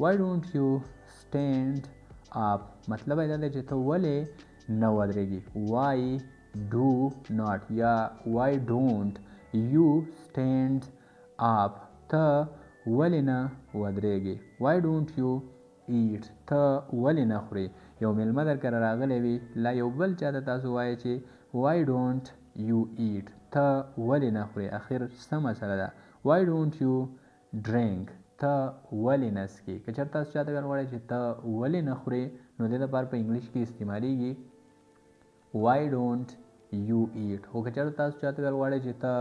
why don't you stand up मतलब دا دی چې ته ولې نه ودرېږي. why do not یا why don't you stand up ته ولې نه ودرېږي. why don't you eat ته ولې نه خورې. یو میلمه در کره راغلی وي لا یو بل چا ته تاسو وایئ چې why don't you eat ته ولې نه خورې. اخر څه مسله ده. why don't you drink ته ولې نه څښې. که چېرته تاسو چاته ویل غواړئ چې ته ولې نه خورې نو دې لپاره په انګلیش کې استعمالیږي why don't you eat. خو که چېرته تاسو چاته ویل غواړئ چې ته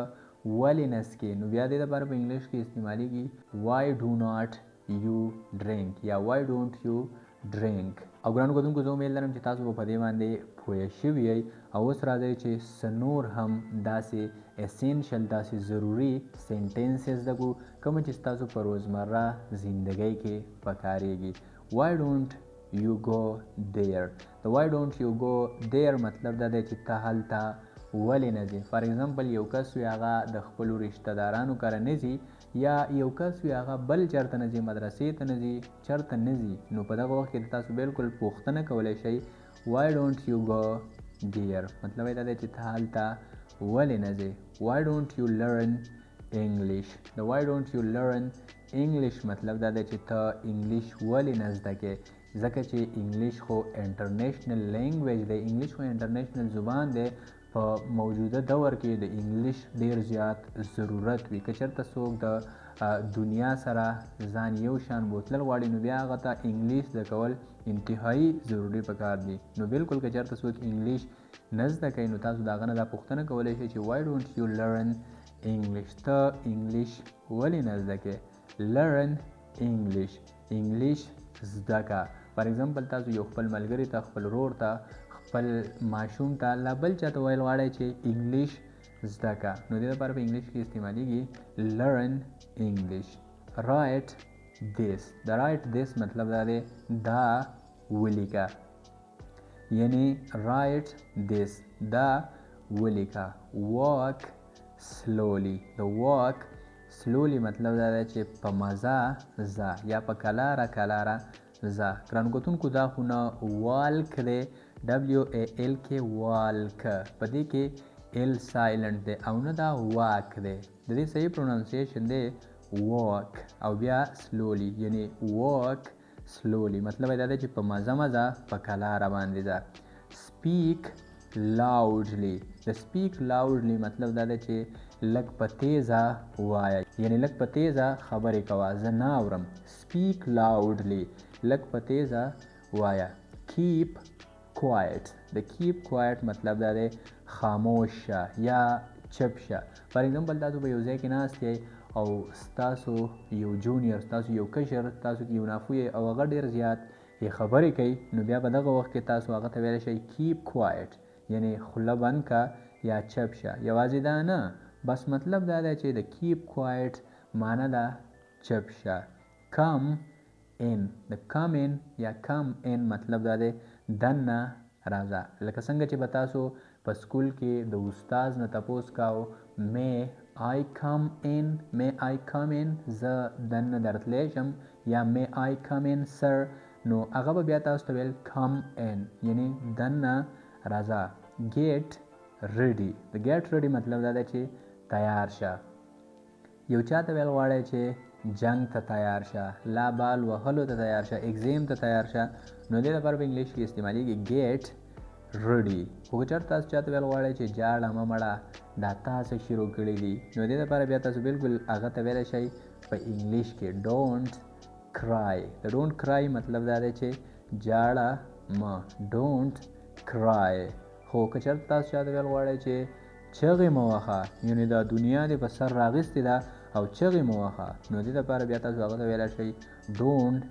ولې نه څښې نو بیا دې لپاره په انګلیش کې استعمالیږي why do not you drink یا why don't you drink. او ګرانو کتونکو زه امید لرم چې تاسو به په دې باندې پوه شوي یئ. او اوس راځئ چې څه نور هم داسې اسینشل داسې ضروري سینټینسز زده کړو کومه چې ستاسو په روزمره زندګۍ کې پکارېږي. why don't you go there. د why don't you go there مطلب دا دی چې ته هلته ولې نه ځې. فار ایگزامپل یو کس وي هغه د خپلو رشته دارانو کره نه ځي یا یو کس وي هغه بل چېرته نه ځي مدرسې ته نه ځي چېرته نه ځي نو په دغه وخت کې تاسو بالکل پوښتنه کولی شئ why don't you go there مطلب یې دا دی چې ته هلته ولې نه ځې. why don't you learn English. د why don't you learn English مطلب دا دی چې ته انګلیش ولې نه زده کې. ځکه چې انګلیش خو انټرنیشنل لینګویج دی. انګلیش خو انټرنیشنل زبان دی. په موجوده دور کې د انګلیش ډیر زیات ضرورت وي. که چېرته څوک د دنیا سره ځان یو شان بوتلل غواړي نو بیا هغه ته انګلیش زده کول انتهایی ضروري پکار دي. نو بالکل که چېرته څوک انګلیش نه زده کوي نو تاسو د هغه نه دا پوښتنه کولی شئ چې why don't you learn English. ته انګلیش ولې نه زده کوې. learn English. انګلیش زده که. فار ایگزامپل تاسو یو خپل ملګري ته خپل ورور ته خپل ماشوم ته لا بل چا ته ویل غواړئ چې انګلیش زده که نو دې لپاره په انګلیش کې استعمالیږي learn English. write this. د write this مطلب دا دی دا ولیکه یعنی write this دا ولیکه. walk slowly. د walk slowly مطلب دا دی چې په مزه ځه یا په کلاره کلاره ځه. ګرانو کتونکو دا خو نه والک دی WALK والک په دې کې L سایلنٹ دی او نه دا واک دی. د دې صحیح پرونانسیشن دی walk او بیا slowly یعنی walk slowly مطلب دا دی چې په مزه مزه په کلاره باندې ځه. speak loudly. د speak loudly مطلب دا دی چې لږ په تیزه وایه یعنی لږ په تیزه خبرې کوه زه نه اورم. speak loudly لږ په تیزه وایه. keep quiet. د keep quiet مطلب دا دی خاموش شه یا چپ شه. فار ایگزامپل تاسو په یو ځای کې ناست یئ او ستاسو یو جونیر ستاسو یو کشر تاسو کې یو نافو یئ او هغه ډېر زیات خبرې کوي نو بیا په دغه وخت کې تاسو هغه ته ویلی شئ keep quiet یعنی خوله بند که یا چپ شه. یوازې دا نه بس مطلب دا دی چې د keep quiet معنی ده چپ شه. come in. د come in یا come in مطلب دا دی دننه راځه. لکه څنګه چې به تاسو په سکول کې د استاد نه تپوس کاو may I come in زه دننه درتلی شم یا may I come in sir نو هغه به بیا تاسو ته ویل come in یعنی دننه راځه. get ready. د get ready مطلب دا دی چې تیار شه. یو چا ته ویل غواړئ چې جنگ ته تیار شه لا بال وهلو ته تیار شه ایگزام ته تیار شه نو دې لپاره په انګلیش کې استعمالیږي get ready. خو که چېرته تاسو چاته ویل غواړئ چې جاړه مه مړه دا تاسو شروع کړي دي نو دې لپاره بیا تاسو بالکل هغه ته ویلی شئ په انګلیش کې don't cry. د don't cry مطلب دا دی چې جاړه مه don't cry. خو که چېرته تاسو چاته ویل غواړئ چې چغې مه وهه یعنې دا دنیا دې په سر راغیستې ده او چغې مه وهه نو دې لپاره بیا تاسو هغه ته ویلی شئ don't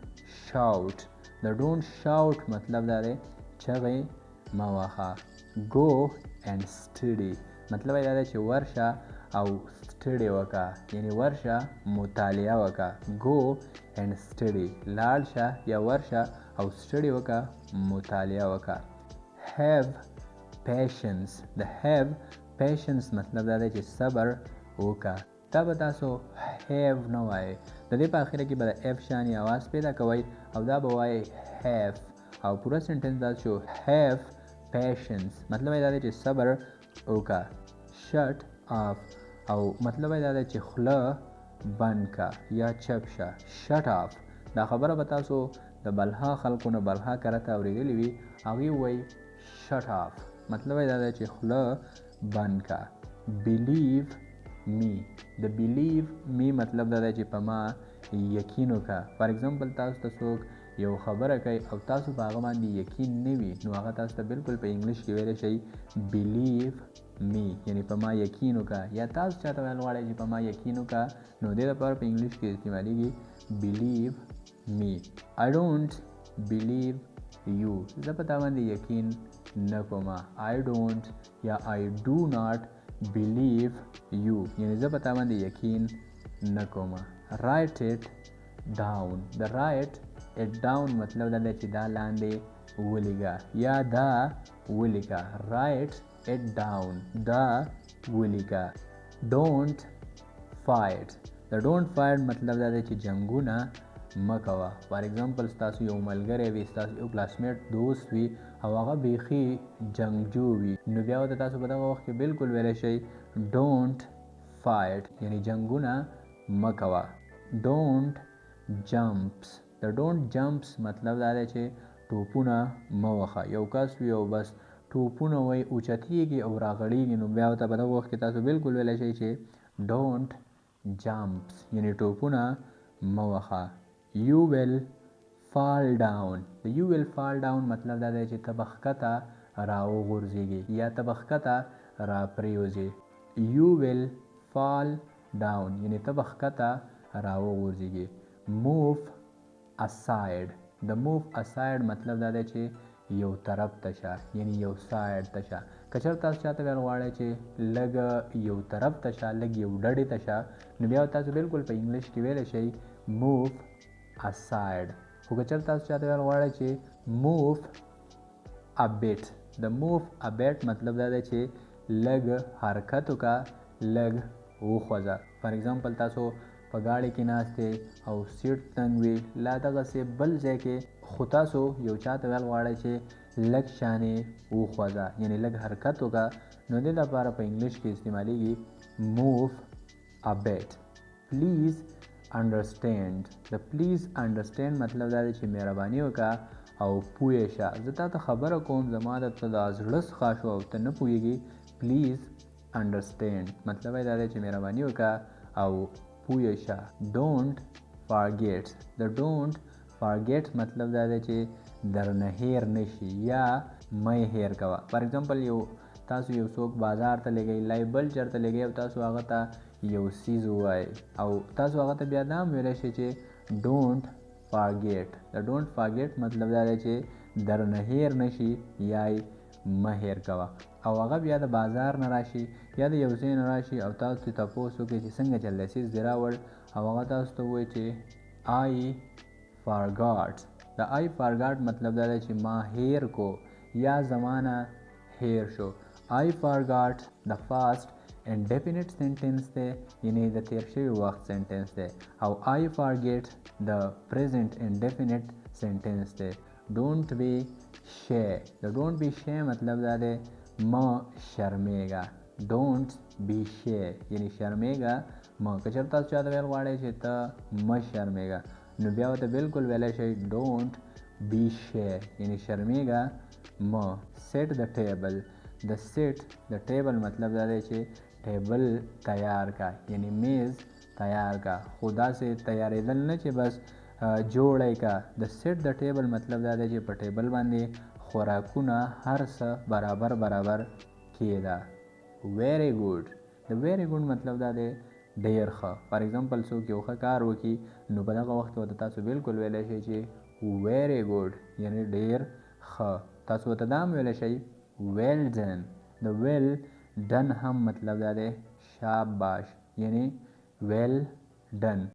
shout. د don't shout مطلب دا دی چغې مه وهه. go and study مطلب یې دا دی چې ورشه او study وکړه یعنی ورشه مطالعه وکړه. go and study لاړ شه یا ورشه او study وکړه مطالعه وکړه. have patience. د have patience مطلب دا دی چې صبر وکړه دا به تاسو have نه وایئ، د دې په اخره کې به د f شانې اواز پیدا کوئ او دا به وایئ have، او پوره سنټنس دا شو have patience، مطلب یې دا دی چې صبر وکړه. shut off، او مطلب یې دا دی چې خوله بند کا یا چپ شه. shut off دا خبره به تاسو د بلها خلکو نه بلها کرته اورېدلې وي، هغوی وایي shut off، مطلب یې دا دی چې خوله بند کا. believe me، د believe me مطلب دا دی چې په ما یقین وکړه. فار ایگزامپل تاسو ته څوک یو خبره کوي او تاسو په هغه باندې یقین نه وي، نو هغه تاسو ته بالکل په انګلیش کې ویلی شئ believe me، یعنی په ما یقین وکړه. یا تاسو چاته ویل غواړئ چې په ما یقین وکړه، نو دې لپاره په انګلیش کې استعمالیږي believe me. I don't believe you، زه په تا باندې یقین نه کوم. I don't یا I do not believe you، یعنی زه په تا باندې یقین نه کوم. write it down، د write it down مطلب دا دی چې دا لاندې ولیکه یا دا ولیکه. write it down، دا ولیکه. don't fight، د don't fight مطلب دا دی چې جنګونه مه کوه. فار ایگزامپل ستاسو یو ملګری وي، ستاسو یو کلاسمیټ دوست وي او هغه بیخي جنګجو وي، نو بیا ورته تاسو په دغه وخت کې بالکل ویلی شئ don't fight، یعنی جنګونه مه کوه. don't jumps، د don't jumps مطلب دا دی چې ټوپونه مه وهه. یو کس وي او بس ټوپونه وایي اوچتېږي او راغړېږي، نو بیا ورته په دغه وخت کې تاسو بالکل ویلی شئ چې don't jumps، یعنی ټوپونه مه وهه. you will fall down، د you will fall down مطلب دا دی چې ته به ښکته راوغورځېږي یا ته به ښکته راپرېوځې. you will fall down، یعنی ته به ښکته راوغورځېږي. move aside، د move aside مطلب دا دی چې یو طرف ته شه، یعنی یو سایډ ته شه. که چېرته تاسو چاته ویل غواړئ چې لږ یو طرف ته شه، لږ یو ډډې ته شه، نو بیا تاسو بالکل په انګلیش کې ویلی شئ move aside. خو که چېرته تاسو چاته ویل غواړئ چې move a bit، د move a bit مطلب دا دی چې لږ حرکت وکړه، لږ وخوځه. فار ایگزامپل تاسو په ګاډۍ کې ناستې او سیټ تنګ وي، لا دغسې بل ځای کې، خو تاسو یو چاته ویل غواړئ چې لږ شانې وخوځه، یعنی لږ حرکت وکړه، نو دې لپاره په انګلیش کې استعمالیږي move a bit. please understand، د please understand مطلب دا دی چې مهرباني وکړه او پوه شه. زه تا ته خبره کوم، زما درته د زړه څخه شو او ته نه پوهېږي. please understand مطلب یې دا دی چې مهرباني وکړه او پوه شه. don't forget، د don't forget مطلب دا دی چې درنه هیر نشي یا مه یې هیر کوه. فار ایگزامپل تاسو یو څوک بازار ته لګئ، لایبل چېرته لګئ او تاسو هغه ته یو څیز ووایئ او تاسو هغه ته بیا دا هم ویلی شئ چې don't forget، د don't forget مطلب دا دی چې درنه هیر نشي یا یې مه هیر کوه. او هغه بیا د بازار نه راشي یا د یو ځای نه راشي او تاسو ته تپوس وکړي چې څنګه چل دی، څیز دې راوړ، او هغه تاسو ته ووایي چې I forgot. د I forgot مطلب دا دی چې ما هیر کو یا زما نه هیر شو. I forgot د past indefinite sentence دی، یعنی د تیر شوي وخت سنټنس دی، او I forget د present indefinite sentence دی. don't be shy، د don't be shy مطلب دا دی مه شرمېږه. don't be shy یعنی شرمېږه مه. که چېرته تاسو چاته ویل غواړئ چې ته مه شرمېږه، نو بیا ورته بالکل ویلی شئ don't be shy یعنی شرمېږه مه. set the table، د set د ټیبل مطلب دا دی چې ټیبل تیار کا، یعنی میز تیار کا، خو داسې تیارېدل نه چې بس جوړی کا. د set د ټیبل مطلب دا دی چې په ټیبل باندې خوراکونه هر څه برابر برابر کېږده. very good، د very good مطلب دا دی ډېر ښه. فار ایگزامپل څوک یو ښه کار وکړي، نو په دغه وخت کې ورته تاسو بالکل ویلی شئ چې very good یعنی ډېر ښه. تاسو ورته دا هم ویلی شئ well done، د well done هم مطلب دا دی شاباش، یعنی well done.